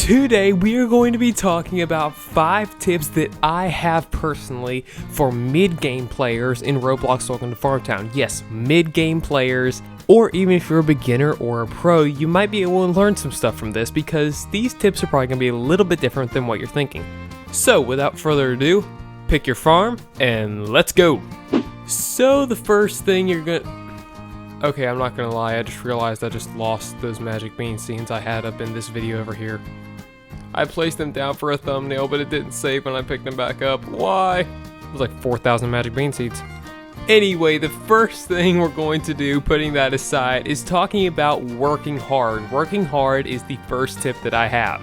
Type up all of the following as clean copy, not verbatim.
Today we are going to be talking about 5 tips that I have personally for mid-game players in Roblox Welcome to Farmtown. Yes, mid-game players, or even if you're a beginner or a pro, you might be able to learn some stuff from this because these tips are probably going to be a little bit different than what you're thinking. So without further ado, pick your farm and let's go. So the first thing you're gonna... Okay, I'm not gonna lie, I just realized I just lost those magic bean scenes I had up in this video over here. I placed them down for a thumbnail, but it didn't save when I picked them back up. Why? It was like 4,000 magic bean seeds. Anyway, the first thing we're going to do, putting that aside, is talking about working hard. Working hard is the first tip that I have.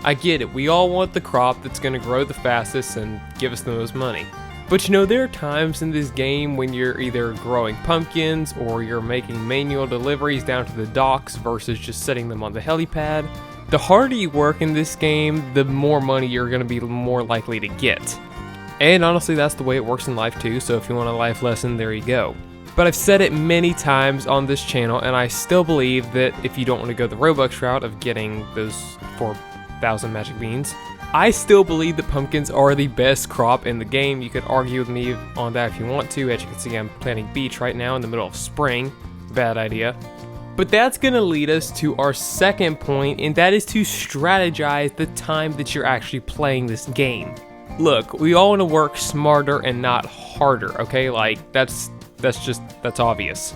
I get it, we all want the crop that's gonna grow the fastest and give us the most money. But you know, there are times in this game when you're either growing pumpkins or you're making manual deliveries down to the docks versus just setting them on the helipad. The harder you work in this game, the more money you're going to be more likely to get. And honestly, that's the way it works in life too, so if you want a life lesson, there you go. But I've said it many times on this channel, and I still believe that if you don't want to go the Robux route of getting those 4,000 magic beans, I still believe that pumpkins are the best crop in the game. You could argue with me on that if you want to. As you can see, I'm planting beets right now in the middle of spring. Bad idea. But that's going to lead us to our second point, and that is to strategize the time that you're actually playing this game. Look, we all want to work smarter and not harder, okay? Like, that's obvious.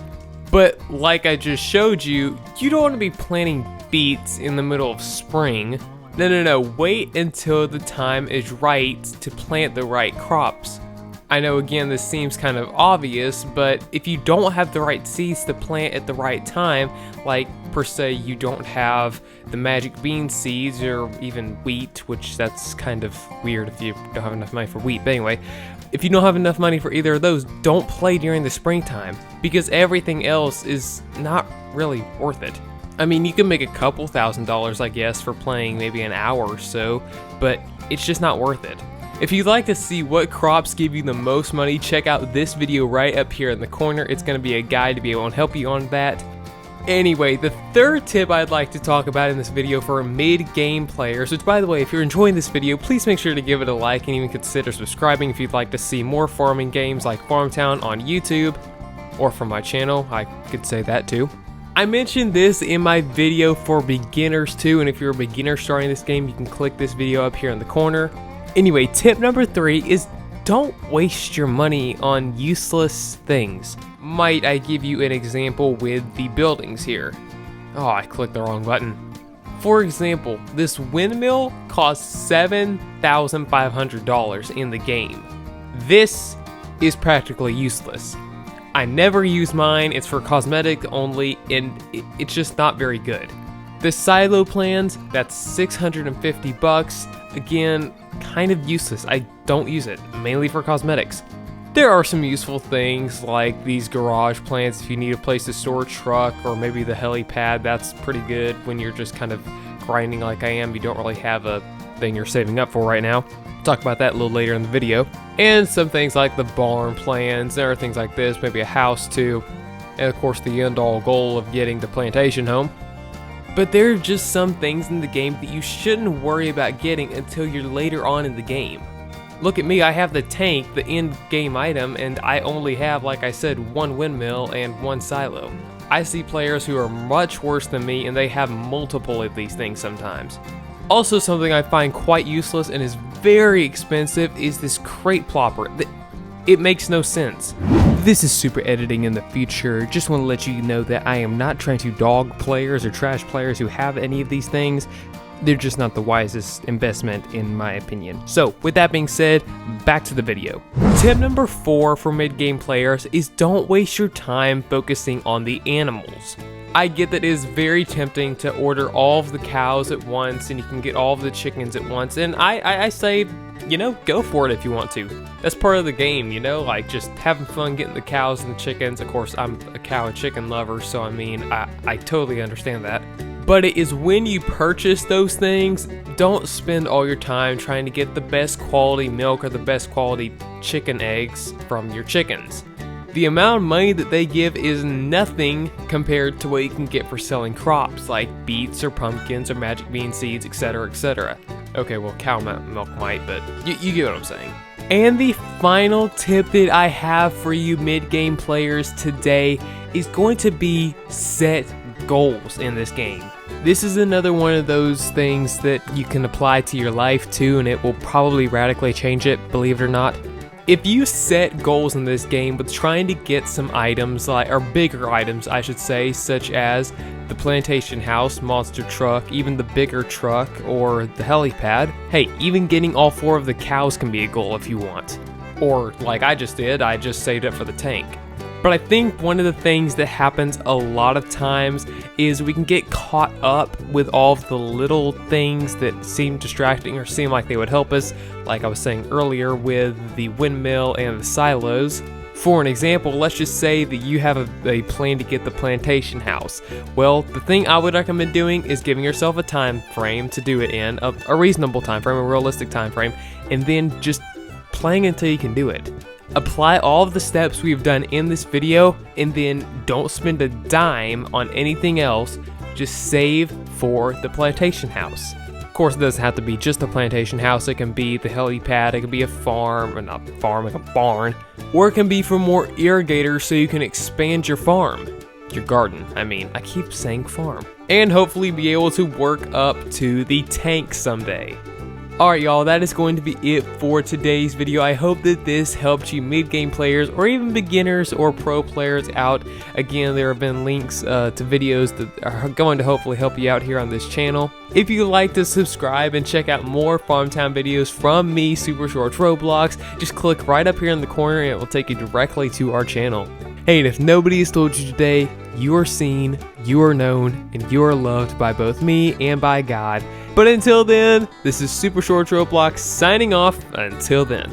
But like I just showed you, you don't want to be planting beets in the middle of spring. No, wait until the time is right to plant the right crops. I know again this seems kind of obvious, but if you don't have the right seeds to plant at the right time, like per se you don't have the magic bean seeds or even wheat, which that's kind of weird if you don't have enough money for wheat, but anyway, if you don't have enough money for either of those, don't play during the springtime because everything else is not really worth it. I mean, you can make a couple $1,000s, I guess, for playing maybe an hour or so, but it's just not worth it. If you'd like to see what crops give you the most money, check out this video right up here in the corner. It's going to be a guide to be able to help you on that. Anyway, the third tip I'd like to talk about in this video for mid-game players, which by the way, if you're enjoying this video, please make sure to give it a like and even consider subscribing if you'd like to see more farming games like Farmtown on YouTube, or from my channel, I could say that too. I mentioned this in my video for beginners too, and if you're a beginner starting this game, you can click this video up here in the corner. Anyway, tip number 3 is don't waste your money on useless things. Might I give you an example with the buildings here? Oh, I clicked the wrong button. For example, this windmill costs $7,500 in the game. This is practically useless. I never use mine, it's for cosmetic only, and it's just not very good. The silo plans, that's 650 bucks. Again, kind of useless. I don't use it, mainly for cosmetics. There are some useful things like these garage plans if you need a place to store a truck, or maybe the helipad. That's pretty good when you're just kind of grinding like I am. You don't really have a thing you're saving up for right now. I'll talk about that a little later in the video. And some things like the barn plans. There are things like this, maybe a house too. And of course the end-all goal of getting the plantation home. But there are just some things in the game that you shouldn't worry about getting until you're later on in the game. Look at me, I have the tank, the end game item, and I only have, like I said, 1 windmill and 1 silo. I see players who are much worse than me and they have multiple of these things sometimes. Also, something I find quite useless and is very expensive is this crate plopper. It makes no sense. This is super editing in the future. Just want to let you know that I am not trying to dog players or trash players who have any of these things. They're just not the wisest investment in my opinion. So with that being said, back to the video. Tip number 4 for mid-game players is don't waste your time focusing on the animals. I get that it is very tempting to order all of the cows at once and you can get all of the chickens at once, and I say, you know, go for it if you want to. That's part of the game, you know, like just having fun getting the cows and the chickens. Of course, I'm a cow and chicken lover, so I mean, I totally understand that. But it is when you purchase those things, don't spend all your time trying to get the best quality milk or the best quality chicken eggs from your chickens. The amount of money that they give is nothing compared to what you can get for selling crops like beets or pumpkins or magic bean seeds, etc, etc. Okay, well, cow milk might, but you get what I'm saying. And the final tip that I have for you mid-game players today is going to be set goals in this game. This is another one of those things that you can apply to your life too, and it will probably radically change it, believe it or not. If you set goals in this game with trying to get some items, or bigger items I should say, such as the plantation house, monster truck, even the bigger truck, or the helipad, hey, even getting all 4 of the cows can be a goal if you want. Or like I just did, I just saved up for the tank. But I think one of the things that happens a lot of times is we can get caught up with all of the little things that seem distracting or seem like they would help us, like I was saying earlier with the windmill and the silos. For an example, let's just say that you have a plan to get the plantation house. Well, the thing I would recommend doing is giving yourself a time frame to do it in, a reasonable time frame, a realistic time frame, and then just playing until you can do it. Apply all of the steps we've done in this video, and then don't spend a dime on anything else, just save for the plantation house. Of course, it doesn't have to be just a plantation house, it can be the helipad, it can be a farm, or not farm, like a barn, or it can be for more irrigators so you can expand your farm. Your garden, I keep saying farm. And hopefully be able to work up to the tank someday. Alright y'all, that is going to be it for today's video. I hope that this helped you mid-game players or even beginners or pro players out. Again, there have been links to videos that are going to hopefully help you out here on this channel. If you'd like to subscribe and check out more Farmtown videos from me, Super Shorts Roblox, just click right up here in the corner and it will take you directly to our channel. Hey, and if nobody has told you today, you are seen, you are known, and you are loved by both me and by God. But until then, this is Super Shorts Roblox signing off. Until then.